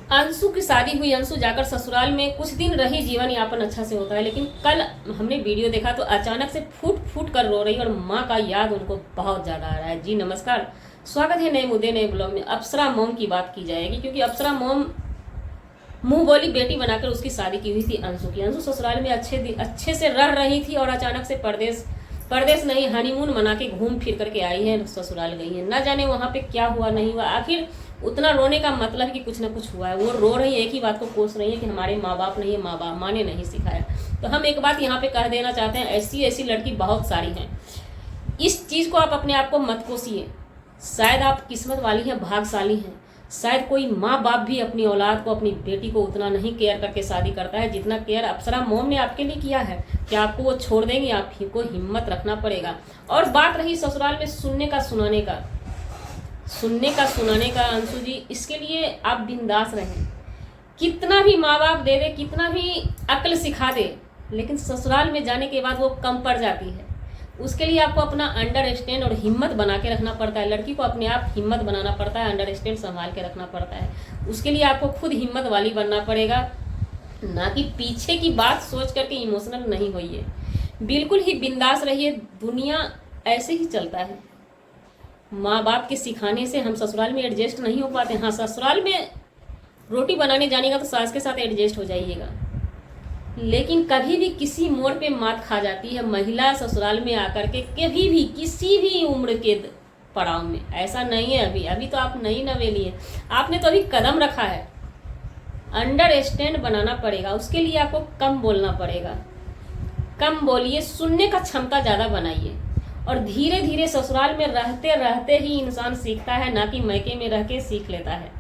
अंशु की शादी हुई, अंशु जाकर ससुराल में कुछ दिन रही, जीवन यापन अच्छा से होता है। लेकिन कल हमने वीडियो देखा तो अचानक से फूट फूट कर रो रही और माँ का याद उनको बहुत ज़्यादा आ रहा है। जी नमस्कार, स्वागत है नए मुद्दे नए ब्लॉग में। अप्सरा मोम की बात की जाएगी क्योंकि अप्सरा मोम मुंह बोली बेटी बनाकर उसकी शादी की हुई थी अंशु की। अंशु ससुराल में अच्छे से रह रही थी और अचानक से परदेश नहीं, हनीमून मना के घूम फिर करके आई है, ससुराल गई है। न जाने वहाँ पे क्या हुआ नहीं हुआ, आखिर उतना रोने का मतलब कि कुछ ना कुछ हुआ है। वो रो रही है, एक ही बात को कोस रही है कि हमारे माँ बाप नहीं है, माँ ने नहीं सिखाया। तो हम एक बात यहाँ पे कह देना चाहते हैं, ऐसी लड़की बहुत सारी हैं। इस चीज़ को आप अपने आप को मत कोसिए। शायद आप किस्मत वाली हैं, भाग्यशाली हैं। शायद कोई माँ बाप भी अपनी औलाद को, अपनी बेटी को उतना नहीं केयर करके शादी करता है जितना केयर अप्सरा मोम ने आपके लिए किया है। क्या आपको वो छोड़ देंगे? आपको हिम्मत रखना पड़ेगा। और बात रही ससुराल में सुनने का सुनाने का अंशु जी, इसके लिए आप बिंदास रहें। कितना भी माँ बाप दे दे, कितना भी अक्ल सिखा दे, लेकिन ससुराल में जाने के बाद वो कम पड़ जाती है। उसके लिए आपको अपना अंडरस्टैंड और हिम्मत बना के रखना पड़ता है। लड़की को अपने आप हिम्मत बनाना पड़ता है, अंडरस्टैंड संभाल के रखना पड़ता है। उसके लिए आपको खुद हिम्मत वाली बनना पड़ेगा, ना कि पीछे की बात सोच करके इमोशनल नहीं होइए। बिल्कुल ही बिंदास रहिए। दुनिया ऐसे ही चलता है। माँ बाप के सिखाने से हम ससुराल में एडजस्ट नहीं हो पाते। हाँ, ससुराल में रोटी बनाने जानेगा तो सास के साथ एडजस्ट हो जाइएगा, लेकिन कभी भी किसी मोड़ पे मात खा जाती है महिला ससुराल में आकर के, कभी भी किसी भी उम्र के पड़ाव में। ऐसा नहीं है अभी तो आप नई नवेली है, आपने तो अभी कदम रखा है। अंडरस्टैंड बनाना पड़ेगा। उसके लिए आपको कम बोलना पड़ेगा। कम बोलिए, सुनने का क्षमता ज़्यादा बनाइए। और धीरे धीरे ससुराल में रहते रहते ही इंसान सीखता है, ना कि मैके में रह के सीख लेता है।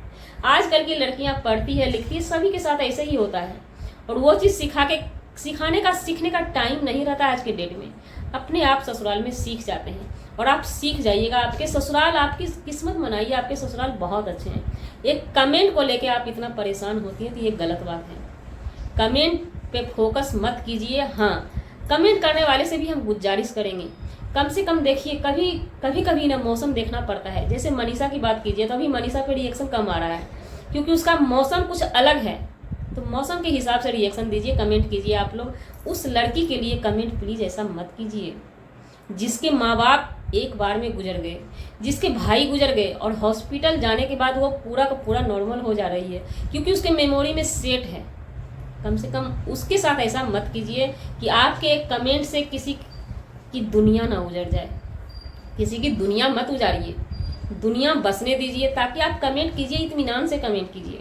आजकल की लड़कियां पढ़ती है, लिखती है, सभी के साथ ऐसे ही होता है। और वो चीज़ सीखने का टाइम नहीं रहता आज के डेट में। अपने आप ससुराल में सीख जाते हैं और आप सीख जाइएगा। आपके ससुराल, आपकी किस्मत बनाइए, आपके ससुराल बहुत अच्छे हैं। एक कमेंट को लेके आप इतना परेशान होती हैं तो ये गलत बात है। कमेंट पे फोकस मत कीजिए। हाँ, कमेंट करने वाले से भी हम गुजारिश करेंगे, कम से कम देखिए, कभी ना मौसम देखना पड़ता है। जैसे मनीषा की बात कीजिए तो अभी मनीषा पे रिएक्शन कम आ रहा है क्योंकि उसका मौसम कुछ अलग है। तो मौसम के हिसाब से रिएक्शन दीजिए, कमेंट कीजिए। आप लोग उस लड़की के लिए कमेंट प्लीज़ ऐसा मत कीजिए जिसके माँ बाप एक बार में गुजर गए, जिसके भाई गुजर गए और हॉस्पिटल जाने के बाद वो पूरा का पूरा नॉर्मल हो जा रही है क्योंकि उसके मेमोरी में सेट है। कम से कम उसके साथ ऐसा मत कीजिए कि आपके एक कमेंट से किसी की दुनिया ना उजड़ जाए। किसी की दुनिया मत उजाड़िए, दुनिया बसने दीजिए। ताकि आप कमेंट कीजिए, इत्मीनान से कमेंट कीजिए।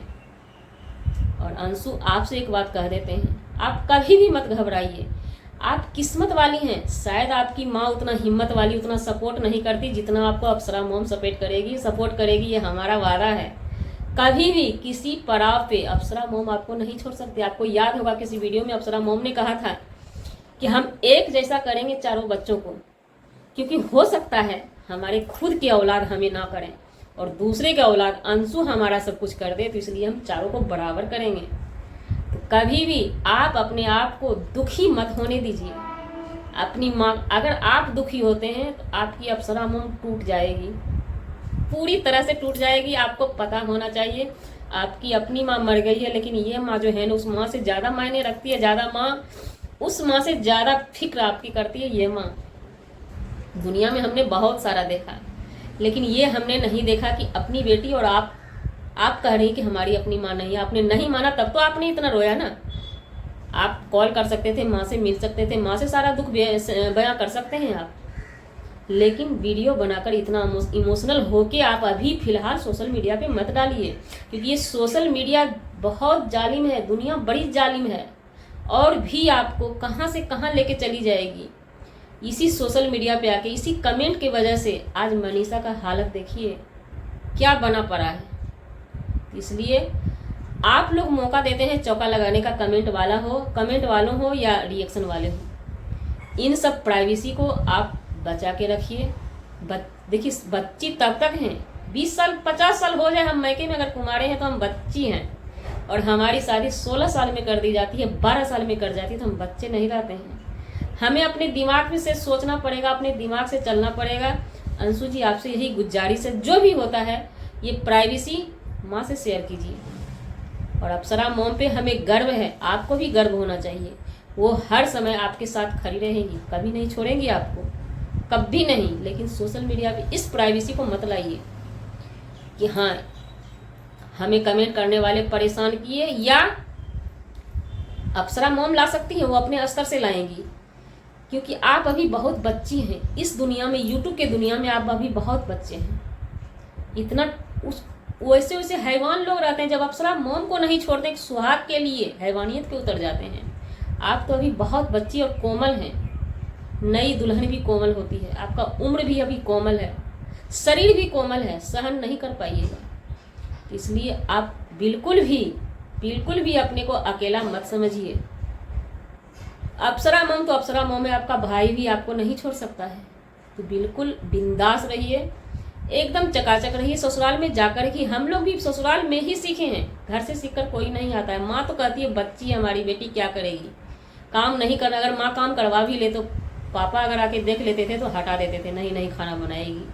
और अंशु, आपसे एक बात कह देते हैं, आप कभी भी मत घबराइए। आप किस्मत वाली हैं। शायद आपकी माँ उतना हिम्मत वाली, उतना सपोर्ट नहीं करती जितना आपको अप्सरा मोम सपोर्ट करेगी। ये हमारा वादा है। कभी भी किसी पड़ाव पे अप्सरा मोम आपको नहीं छोड़ सकती। आपको याद होगा किसी वीडियो में अप्सरा मोम ने कहा था कि हम एक जैसा करेंगे चारों बच्चों को, क्योंकि हो सकता है हमारे खुद की औलाद हमें ना करें और दूसरे के औलाद अंशु हमारा सब कुछ कर दे, तो इसलिए हम चारों को बराबर करेंगे। तो कभी भी आप अपने आप को दुखी मत होने दीजिए। अपनी माँ, अगर आप दुखी होते हैं तो आपकी अप्सरा मोम टूट जाएगी, पूरी तरह से टूट जाएगी। आपको पता होना चाहिए आपकी अपनी माँ मर गई है, लेकिन ये माँ जो है ना, उस माँ से ज़्यादा मायने रखती है। उस माँ से ज़्यादा फिक्र आपकी करती है ये माँ। दुनिया में हमने बहुत सारा देखा, लेकिन ये हमने नहीं देखा कि अपनी बेटी, और आप कह रही कि हमारी अपनी माँ नहीं है। आपने नहीं माना तब तो आपने इतना रोया ना। आप कॉल कर सकते थे, माँ से मिल सकते थे, माँ से सारा दुख बयां कर सकते हैं आप, लेकिन वीडियो बनाकर इतना इमोशनल होके आप अभी फिलहाल सोशल मीडिया पे मत डालिए, क्योंकि ये सोशल मीडिया बहुत जालिम है। दुनिया बड़ी जालिम है और भी आपको कहाँ से कहाँ लेके चली जाएगी। इसी सोशल मीडिया पे आके, इसी कमेंट की वजह से आज मनीषा का हालत देखिए क्या बना पड़ा है। इसलिए आप लोग मौका देते हैं चौका लगाने का, कमेंट वालों हो या रिएक्शन वाले हो। इन सब प्राइवेसी को आप बचा के रखिए। देखिए, बच्ची तब तक हैं, 20 साल 50 साल हो जाए, हम मैके में अगर कुमारे हैं तो हम बच्ची हैं। और हमारी शादी 16 साल में कर दी जाती है, 12 साल में कर जाती है, तो हम बच्चे नहीं रहते हैं। हमें अपने दिमाग में से सोचना पड़ेगा, अपने दिमाग से चलना पड़ेगा। अंशु जी, आपसे यही गुजारिश है, जो भी होता है ये प्राइवेसी माँ से शेयर कीजिए। और अप्सरा मॉम पे हमें गर्व है, आपको भी गर्व होना चाहिए। वो हर समय आपके साथ खड़ी रहेंगी, कभी नहीं छोड़ेंगी आपको, कभी नहीं। लेकिन सोशल मीडिया पे इस प्राइवेसी को मत लाइए कि हाँ हमें कमेंट करने वाले परेशान किए, या अप्सरा मॉम ला सकती है, वो अपने स्तर से लाएंगी, क्योंकि आप अभी बहुत बच्ची हैं इस दुनिया में, यूट्यूब के दुनिया में आप अभी बहुत बच्चे हैं। इतना उस वैसे वैसे हैवान लोग रहते हैं, जब अप्सरा मॉम को नहीं छोड़ते, सुहाग के लिए हैवानियत के उतर जाते हैं। आप तो अभी बहुत बच्ची और कोमल हैं, नई दुल्हन भी कोमल होती है, आपका उम्र भी अभी कोमल है, शरीर भी कोमल है, सहन नहीं कर पाइएगा। इसलिए आप बिल्कुल भी अपने को अकेला मत समझिए। अप्सरा मॉम तो अप्सरा मॉम है, आपका भाई भी आपको नहीं छोड़ सकता है। तो बिल्कुल बिंदास रहिए, एकदम चकाचक रहिए। ससुराल में जाकर ही, हम लोग भी ससुराल में ही सीखे हैं, घर से सीखकर कोई नहीं आता है। माँ तो कहती है बच्ची हमारी बेटी क्या करेगी, काम नहीं करना। अगर माँ काम करवा भी ले तो पापा अगर आके देख लेते थे तो हटा देते थे, नहीं खाना बनाएगी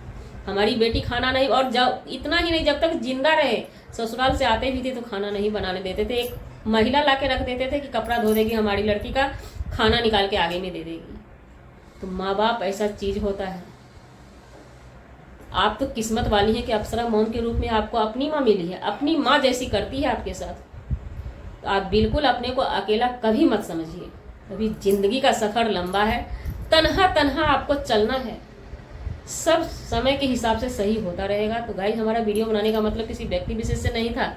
हमारी बेटी, खाना नहीं। और जब इतना ही नहीं, जब तक जिंदा रहे ससुराल से आते भी थे तो खाना नहीं बनाने देते थे। एक महिला ला के रख देते थे कि कपड़ा धो देगी हमारी लड़की का, खाना निकाल के आगे में दे देगी। तो माँ बाप ऐसा चीज होता है। आप तो किस्मत वाली हैं कि अप्सरा मॉम के रूप में आपको अपनी माँ मिली है, अपनी माँ जैसी करती है आपके साथ। तो आप बिल्कुल अपने को अकेला कभी मत समझिए। अभी जिंदगी का सफर लंबा है, तन्हा आपको चलना है, सब समय के हिसाब से सही होता रहेगा। तो गाइस, हमारा वीडियो बनाने का मतलब किसी व्यक्ति विशेष से नहीं था,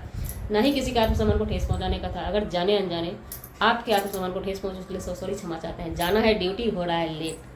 ना ही किसी के आत्मसम्मान को ठेस पहुंचाने का था। अगर जाने अनजाने आपके आत्मसम्मान को ठेस पहुंचे उसके लिए सॉरी क्षमा चाहते हैं। जाना है, ड्यूटी हो रहा है लेट।